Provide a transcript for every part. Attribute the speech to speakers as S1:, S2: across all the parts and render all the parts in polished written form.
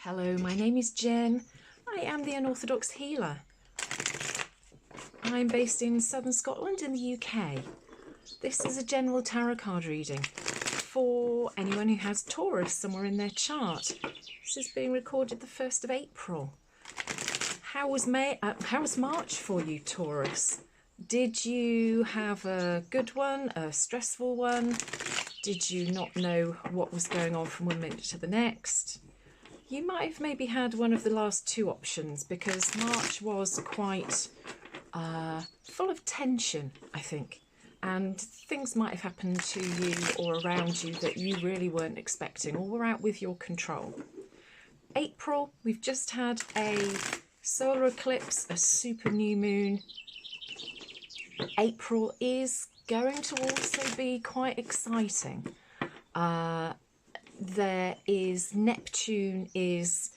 S1: Hello, my name is Jen. I am the Unorthodox Healer. I'm based in southern Scotland in the UK. This is a general tarot card reading for anyone who has Taurus somewhere in their chart. This is being recorded the 1st of April. How was March for you, Taurus? Did you have a good one, a stressful one? Did you not know what was going on from one minute to the next? You might have maybe had one of the last two options, because March was quite full of tension, I think, and things might have happened to you or around you that you really weren't expecting or were out with your control. April, we've just had a solar eclipse, a super new moon. April is going to also be quite exciting. Neptune is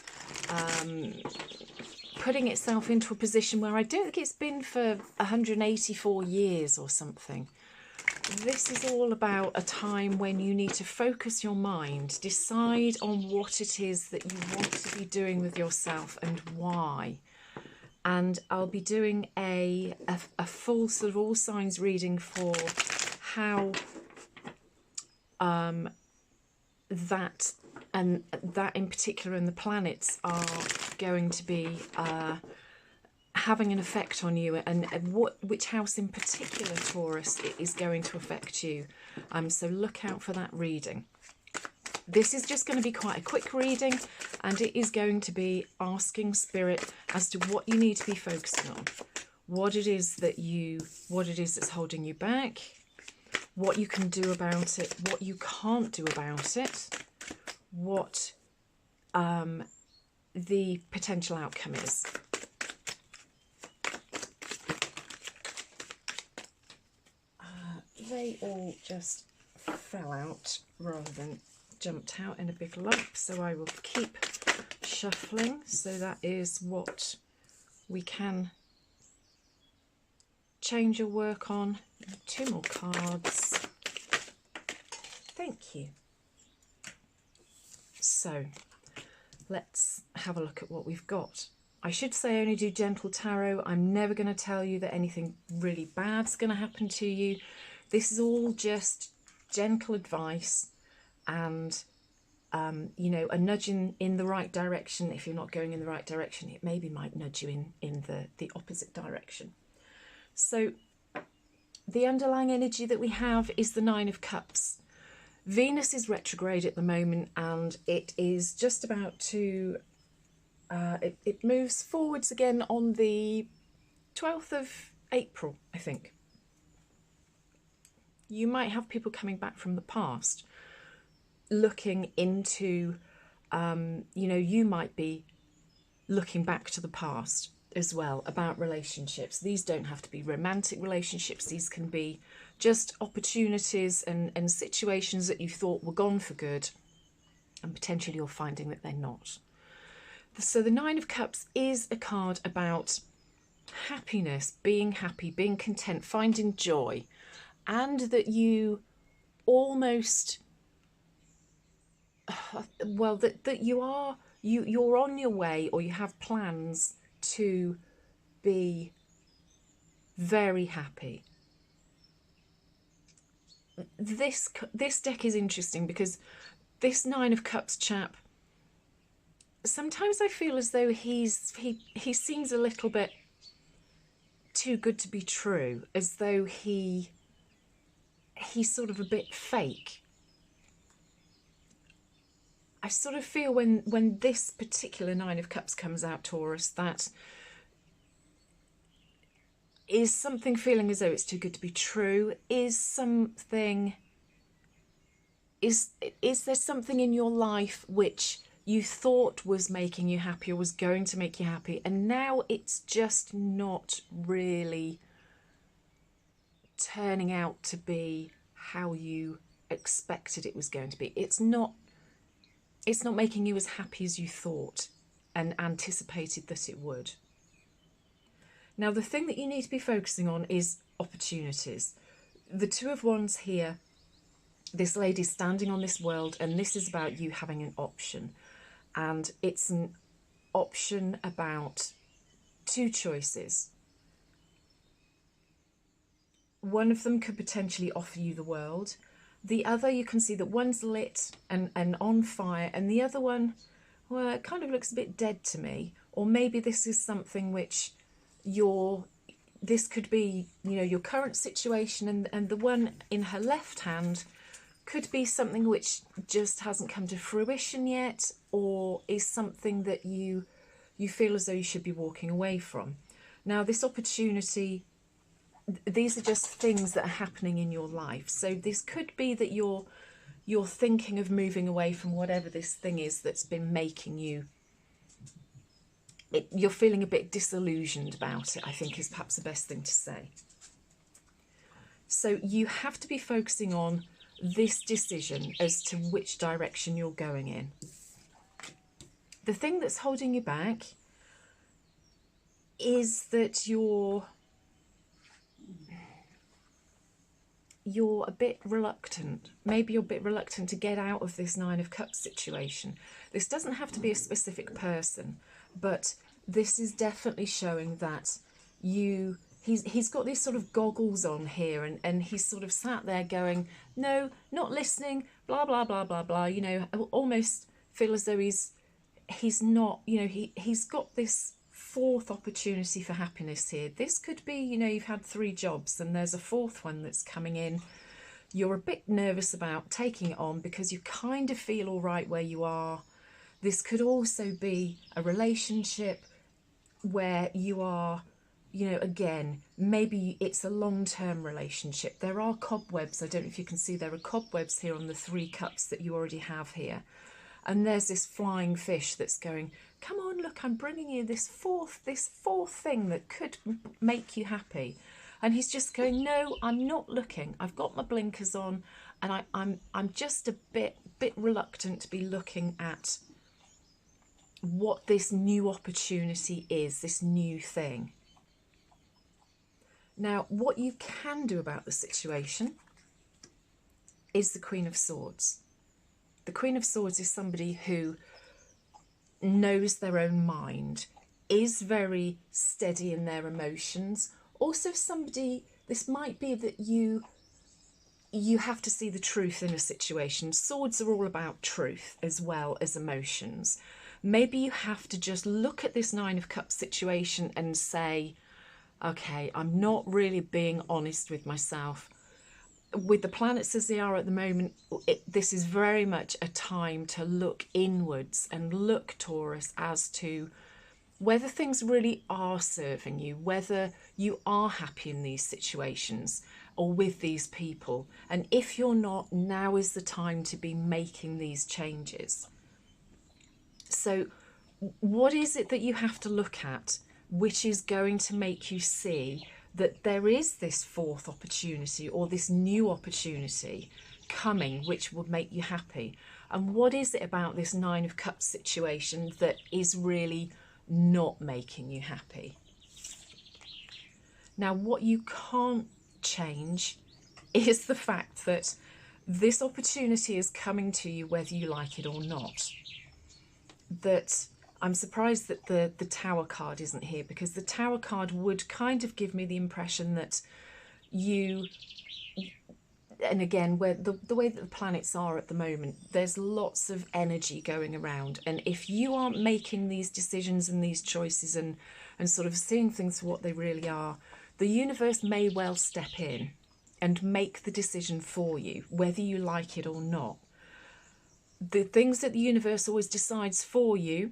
S1: putting itself into a position where I don't think it's been for 184 years or something. This is all about a time when you need to focus your mind, decide on what it is that you want to be doing with yourself and why. And I'll be doing a full sort of all signs reading for how that in particular and the planets are going to be having an effect on you, and which house in particular, Taurus, is going to affect you. So look out for that reading. This is just going to be quite a quick reading, and it is going to be asking Spirit as to what you need to be focusing on, what it is that's holding you back, what you can do about it, what you can't do about it, what the potential outcome is. They all just fell out rather than jumped out in a big lump, so I will keep shuffling. So that is what we can change or work on. 2 more cards. Thank you. So let's have a look at what we've got. I should say I only do gentle tarot. I'm never going to tell you that anything really bad's going to happen to you. This is all just gentle advice and, you know, a nudge in the right direction. If you're not going in the right direction, it maybe might nudge you in the opposite direction. So the underlying energy that we have is the 9 of Cups. Venus is retrograde at the moment, and it is just about to, it moves forwards again on the 12th of April, I think. You might have people coming back from the past looking into, you know, you might be looking back to the past as well about relationships. These don't have to be romantic relationships. These can be just opportunities and situations that you thought were gone for good, and potentially you're finding that they're not. So the 9 of Cups is a card about happiness, being happy, being content, finding joy, and that you almost, well, that you're on your way, or you have plans to be very happy. This deck is interesting because this 9 of Cups chap, sometimes I feel as though he seems a little bit too good to be true, as though he's sort of a bit fake. I sort of feel when this particular 9 of Cups comes out, Taurus, that is something feeling as though it's too good to be true. Is there something in your life which you thought was making you happy or was going to make you happy, and now it's just not really turning out to be how you expected it was going to be? It's not making you as happy as you thought and anticipated that it would. Now, the thing that you need to be focusing on is opportunities. The 2 of Wands here, this lady's standing on this world, and this is about you having an option. and it's an option about two choices. One of them could potentially offer you the world. The other, you can see that one's lit and on fire, and the other one, well, it kind of looks a bit dead to me. Or maybe this is something which this could be, you know, your current situation, and the one in her left hand could be something which just hasn't come to fruition yet, or is something that you feel as though you should be walking away from. Now, this opportunity, these are just things that are happening in your life. So this could be that you're thinking of moving away from whatever this thing is that's been making you, you're feeling a bit disillusioned about it, I think is perhaps the best thing to say. So you have to be focusing on this decision as to which direction you're going in. The thing that's holding you back is that you're a bit reluctant. Maybe you're a bit reluctant to get out of this Nine of Cups situation. This doesn't have to be a specific person, but this is definitely showing that he's got these sort of goggles on here, and he's sort of sat there going, no, not listening, blah, blah, blah, blah, blah, you know, almost feel as though he's not, you know, he's got this fourth opportunity for happiness here. This could be, you know, you've had 3 jobs and there's a fourth one that's coming in. You're a bit nervous about taking it on because you kind of feel all right where you are. This could also be a relationship where you are, you know, again, maybe it's a long-term relationship. There are cobwebs. I don't know if you can see, there are cobwebs here on the 3 cups that you already have here. And there's this flying fish that's going, come on, look, I'm bringing you this fourth thing that could make you happy. And he's just going, no, I'm not looking. I've got my blinkers on, and I'm just a bit reluctant to be looking at what this new opportunity is, this new thing. Now, what you can do about the situation is the Queen of Swords. The Queen of Swords is somebody who knows their own mind, is very steady in their emotions. Also somebody, this might be that you have to see the truth in a situation. Swords are all about truth as well as emotions. Maybe you have to just look at this Nine of Cups situation and say, okay, I'm not really being honest with myself. With the planets as they are at the moment, this is very much a time to look inwards and look, Taurus, as to whether things really are serving you, whether you are happy in these situations or with these people. And if you're not, now is the time to be making these changes. So what is it that you have to look at which is going to make you see that there is this fourth opportunity or this new opportunity coming which will make you happy? And what is it about this Nine of Cups situation that is really not making you happy? Now, what you can't change is the fact that this opportunity is coming to you whether you like it or not. That I'm surprised that the Tower card isn't here, because the Tower card would kind of give me the impression that you, and again, where the way that the planets are at the moment, there's lots of energy going around. And if you aren't making these decisions and these choices and sort of seeing things for what they really are, the universe may well step in and make the decision for you, whether you like it or not. The things that the universe always decides for you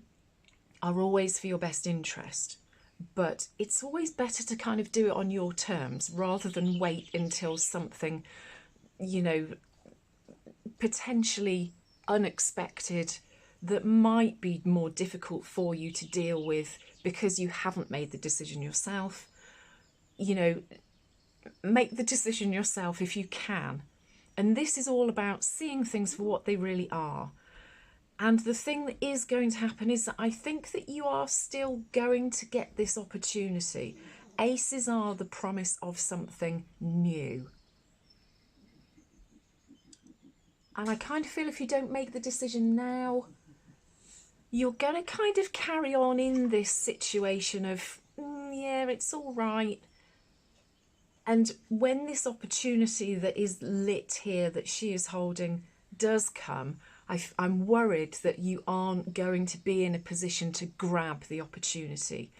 S1: are always for your best interest, but it's always better to kind of do it on your terms rather than wait until something, you know, potentially unexpected that might be more difficult for you to deal with because you haven't made the decision yourself. You know, make the decision yourself if you can. And this is all about seeing things for what they really are. And the thing that is going to happen is that I think that you are still going to get this opportunity. Aces are the promise of something new. And I kind of feel if you don't make the decision now, you're going to kind of carry on in this situation of, yeah, it's all right. And when this opportunity that is lit here that she is holding does come, I'm worried that you aren't going to be in a position to grab the opportunity,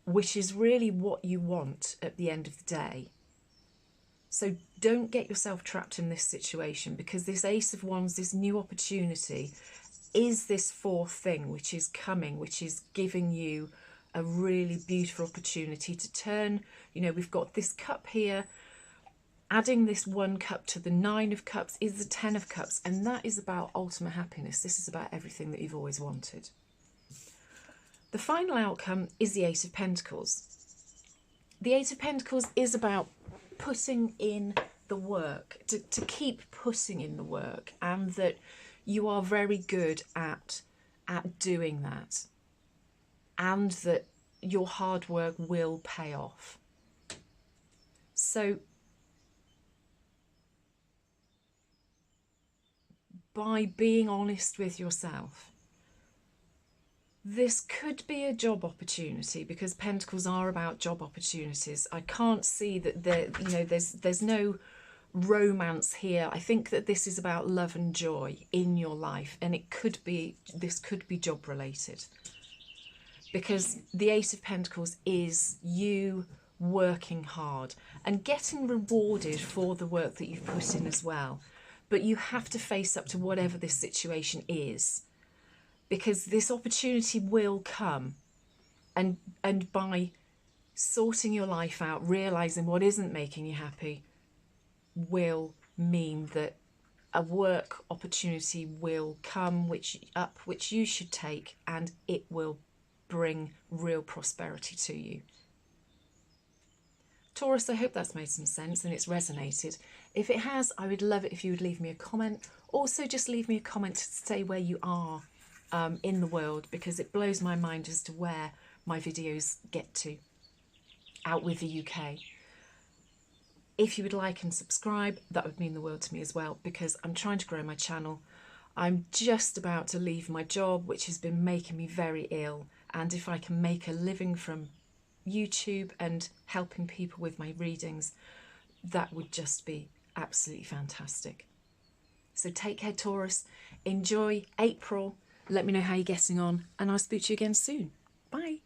S1: which is really what you want at the end of the day. So don't get yourself trapped in this situation, because this Ace of Wands, this new opportunity, is this fourth thing which is coming, which is giving you a really beautiful opportunity to turn. You know, we've got this cup here. Adding this 1 cup to the 9 of cups is the 10 of cups, and that is about ultimate happiness. This is about everything that you've always wanted. The final outcome is the 8 of Pentacles. The 8 of Pentacles is about putting in the work, to keep putting in the work, and that you are very good at doing that, and that your hard work will pay off. So by being honest with yourself, this could be a job opportunity, because Pentacles are about job opportunities. I can't see that there's no romance here. I think that this is about love and joy in your life, and this could be job related, because the 8 of Pentacles is you working hard and getting rewarded for the work that you've put in as well. But you have to face up to whatever this situation is, because this opportunity will come, and by sorting your life out, realizing what isn't making you happy, will mean that a work opportunity will come which you should take, and it will bring real prosperity to you. Taurus, I hope that's made some sense and it's resonated. If it has, I would love it if you would leave me a comment. Also, just leave me a comment to say where you are in the world, because it blows my mind as to where my videos get to out with the UK. If you would like and subscribe, that would mean the world to me as well, because I'm trying to grow my channel. I'm just about to leave my job, which has been making me very ill, and if I can make a living from YouTube and helping people with my readings, that would just be absolutely fantastic. So take care, Taurus. Enjoy April. Let me know how you're getting on, and I'll speak to you again soon. Bye.